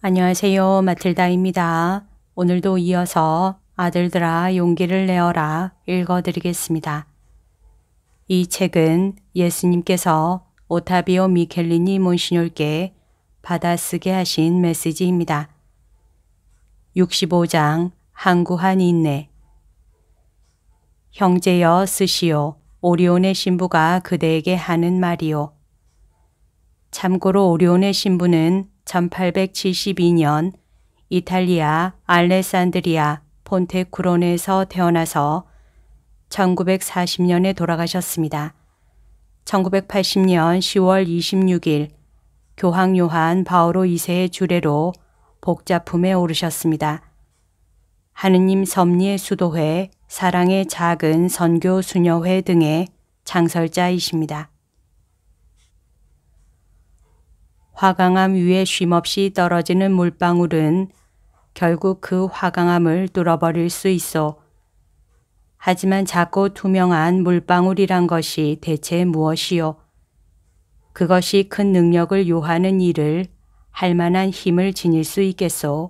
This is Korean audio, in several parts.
안녕하세요. 마틸다입니다. 오늘도 이어서 아들들아 용기를 내어라 읽어드리겠습니다. 이 책은 예수님께서 오타비오 미켈리니 몬시뇰께 받아쓰게 하신 메시지입니다. 65장 항구한 인내. 형제여 쓰시오. 오리온의 신부가 그대에게 하는 말이요. 참고로 오리온의 신부는 1872년 이탈리아 알레산드리아 폰테크로네에서 태어나서 1940년에 돌아가셨습니다. 1980년 10월 26일 교황 요한 바오로 2세의 주례로 복자품에 오르셨습니다. 하느님 섭리의 수도회, 사랑의 작은 선교 수녀회 등의 창설자이십니다. 화강암 위에 쉼없이 떨어지는 물방울은 결국 그 화강암을 뚫어버릴 수 있어. 하지만 작고 투명한 물방울이란 것이 대체 무엇이요? 그것이 큰 능력을 요하는 일을 할 만한 힘을 지닐 수 있겠소.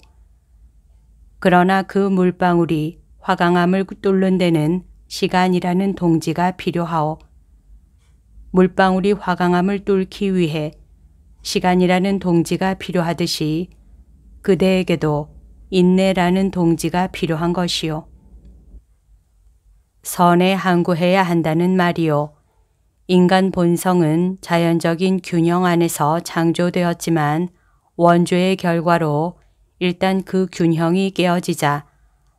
그러나 그 물방울이 화강암을 뚫는 데는 시간이라는 동지가 필요하오. 물방울이 화강암을 뚫기 위해 시간이라는 동지가 필요하듯이 그대에게도 인내라는 동지가 필요한 것이요. 선에 항구해야 한다는 말이요. 인간 본성은 자연적인 균형 안에서 창조되었지만 원죄의 결과로 일단 그 균형이 깨어지자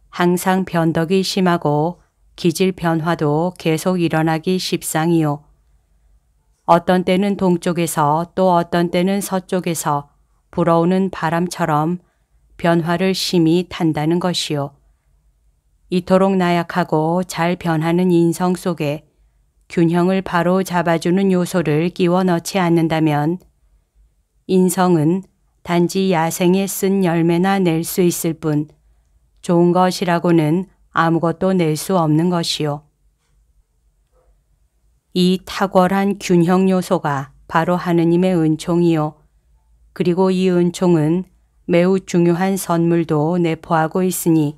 항상 변덕이 심하고 기질 변화도 계속 일어나기 십상이요. 어떤 때는 동쪽에서 또 어떤 때는 서쪽에서 불어오는 바람처럼 변화를 심히 탄다는 것이요. 이토록 나약하고 잘 변하는 인성 속에 균형을 바로 잡아주는 요소를 끼워 넣지 않는다면 인성은 단지 야생에 쓴 열매나 낼 수 있을 뿐 좋은 것이라고는 아무것도 낼 수 없는 것이요. 이 탁월한 균형 요소가 바로 하느님의 은총이요. 그리고 이 은총은 매우 중요한 선물도 내포하고 있으니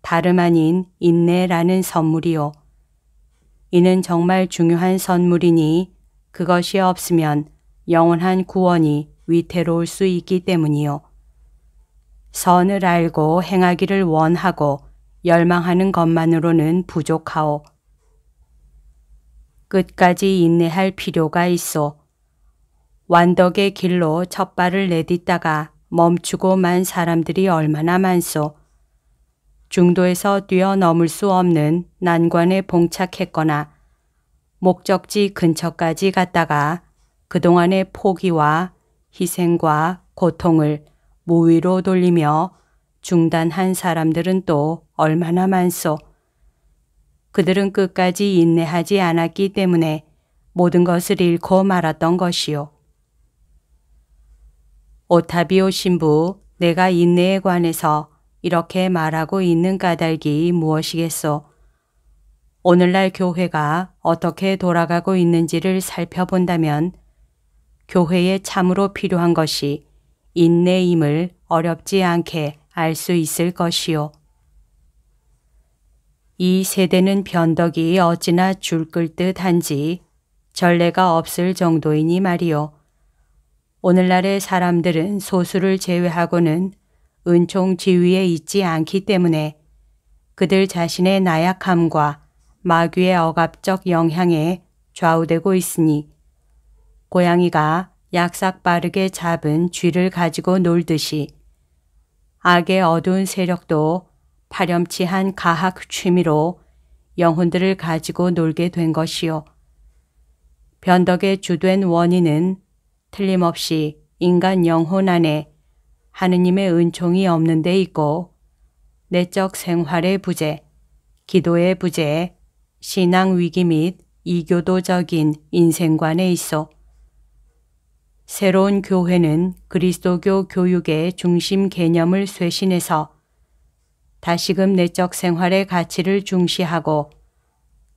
다름 아닌 인내라는 선물이요. 이는 정말 중요한 선물이니 그것이 없으면 영원한 구원이 위태로울 수 있기 때문이요. 선을 알고 행하기를 원하고 열망하는 것만으로는 부족하오. 끝까지 인내할 필요가 있어. 완덕의 길로 첫 발을 내딛다가 멈추고 만 사람들이 얼마나 많소. 중도에서 뛰어넘을 수 없는 난관에 봉착했거나 목적지 근처까지 갔다가 그동안의 포기와 희생과 고통을 무위로 돌리며 중단한 사람들은 또 얼마나 많소. 그들은 끝까지 인내하지 않았기 때문에 모든 것을 잃고 말았던 것이요. 오타비오 신부, 내가 인내에 관해서 이렇게 말하고 있는 까닭이 무엇이겠소? 오늘날 교회가 어떻게 돌아가고 있는지를 살펴본다면 교회에 참으로 필요한 것이 인내임을 어렵지 않게 알 수 있을 것이요. 이 세대는 변덕이 어찌나 줄 끌듯 한지 전례가 없을 정도이니 말이요. 오늘날의 사람들은 소수를 제외하고는 은총 지위에 있지 않기 때문에 그들 자신의 나약함과 마귀의 억압적 영향에 좌우되고 있으니 고양이가 약삭 빠르게 잡은 쥐를 가지고 놀듯이 악의 어두운 세력도 파렴치한 가학 취미로 영혼들을 가지고 놀게 된 것이요. 변덕의 주된 원인은 틀림없이 인간 영혼 안에 하느님의 은총이 없는 데 있고 내적 생활의 부재, 기도의 부재, 신앙 위기 및 이교도적인 인생관에 있어 새로운 교회는 그리스도교 교육의 중심 개념을 쇄신해서 다시금 내적 생활의 가치를 중시하고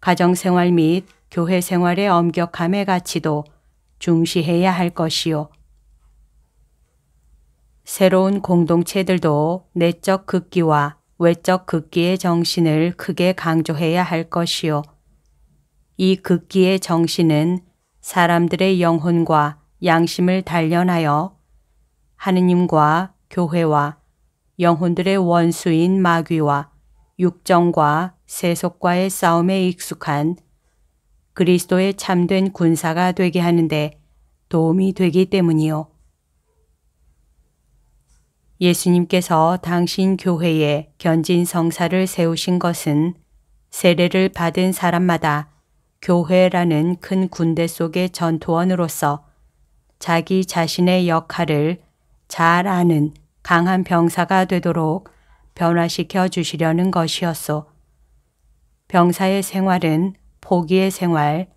가정생활 및 교회 생활의 엄격함의 가치도 중시해야 할 것이요. 새로운 공동체들도 내적 극기와 외적 극기의 정신을 크게 강조해야 할 것이요. 이 극기의 정신은 사람들의 영혼과 양심을 단련하여 하느님과 교회와 영혼들의 원수인 마귀와 육정과 세속과의 싸움에 익숙한 그리스도의 참된 군사가 되게 하는데 도움이 되기 때문이요. 예수님께서 당신 교회에 견진 성사를 세우신 것은 세례를 받은 사람마다 교회라는 큰 군대 속의 전투원으로서 자기 자신의 역할을 잘 아는 강한 병사가 되도록 변화시켜 주시려는 것이었소. 병사의 생활은 포기의 생활,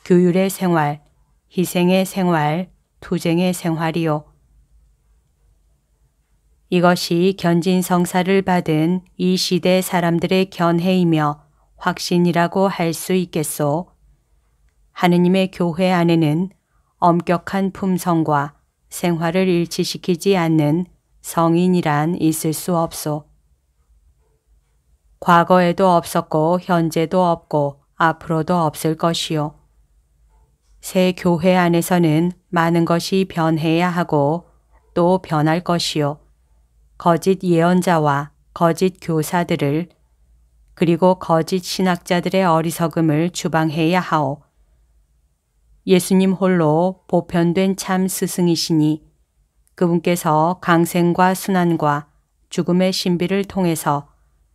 규율의 생활, 희생의 생활, 투쟁의 생활이요. 이것이 견진 성사를 받은 이 시대 사람들의 견해이며 확신이라고 할 수 있겠소. 하느님의 교회 안에는 엄격한 품성과 생활을 일치시키지 않는 성인이란 있을 수 없소. 과거에도 없었고 현재도 없고 앞으로도 없을 것이요. 새 교회 안에서는 많은 것이 변해야 하고 또 변할 것이요. 거짓 예언자와 거짓 교사들을 그리고 거짓 신학자들의 어리석음을 주방해야 하오. 예수님 홀로 보편된 참 스승이시니 그분께서 강생과 순환과 죽음의 신비를 통해서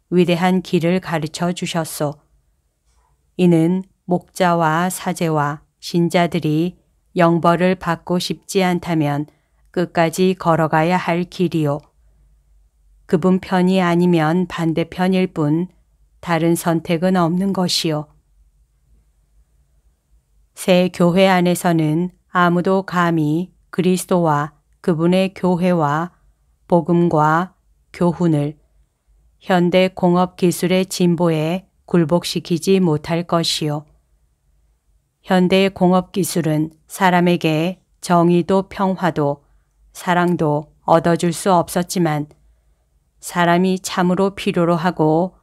위대한 길을 가르쳐 주셨소. 이는 목자와 사제와 신자들이 영벌을 받고 싶지 않다면 끝까지 걸어가야 할 길이요. 그분 편이 아니면 반대편일 뿐 다른 선택은 없는 것이요. 새 교회 안에서는 아무도 감히 그리스도와 그분의 교회와 복음과 교훈을 현대 공업 기술의 진보에 굴복시키지 못할 것이요. 현대의 공업 기술은 사람에게 정의도 평화도 사랑도 얻어줄 수 없었지만 사람이 참으로 필요로 하고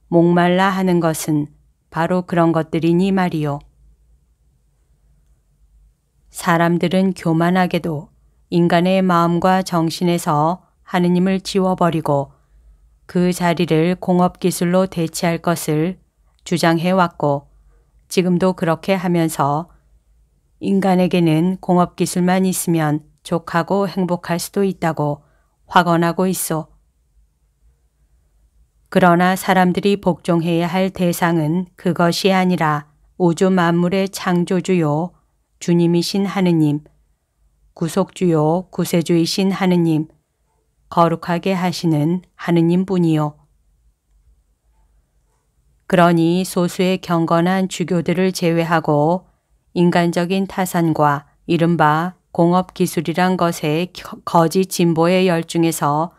목말라 하는 것은 바로 그런 것들이니 말이요. 사람들은 교만하게도 인간의 마음과 정신에서 하느님을 지워버리고 그 자리를 공업기술로 대체할 것을 주장해왔고 지금도 그렇게 하면서 인간에게는 공업기술만 있으면 족하고 행복할 수도 있다고 확언하고 있어. 그러나 사람들이 복종해야 할 대상은 그것이 아니라 우주 만물의 창조주요 주님이신 하느님, 구속주요 구세주이신 하느님, 거룩하게 하시는 하느님뿐이요. 그러니 소수의 경건한 주교들을 제외하고 인간적인 타산과 이른바 공업기술이란 것의 거짓 진보의 열중에서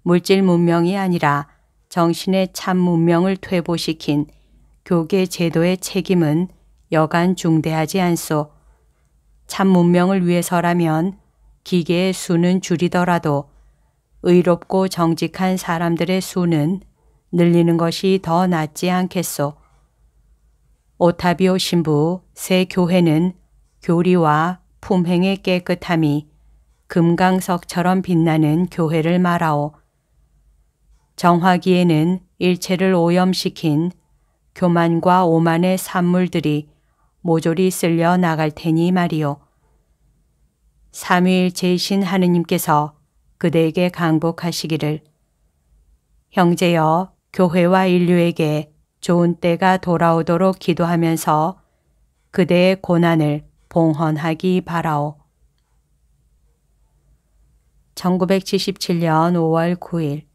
물질 문명이 아니라 정신의 참 문명을 퇴보시킨 교계 제도의 책임은 여간 중대하지 않소. 참 문명을 위해서라면 기계의 수는 줄이더라도 의롭고 정직한 사람들의 수는 늘리는 것이 더 낫지 않겠소. 오타비오 신부 새 교회는 교리와 품행의 깨끗함이 금강석처럼 빛나는 교회를 말하오. 정화기에는 일체를 오염시킨 교만과 오만의 산물들이 모조리 쓸려 나갈 테니 말이요. 삼위일체이신 하느님께서 그대에게 강복하시기를. 형제여, 교회와 인류에게 좋은 때가 돌아오도록 기도하면서 그대의 고난을 봉헌하기 바라오. 1977년 5월 9일.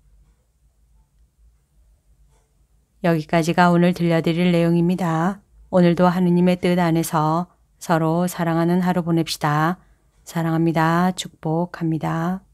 여기까지가 오늘 들려드릴 내용입니다. 오늘도 하느님의 뜻 안에서 서로 사랑하는 하루 보냅시다. 사랑합니다. 축복합니다.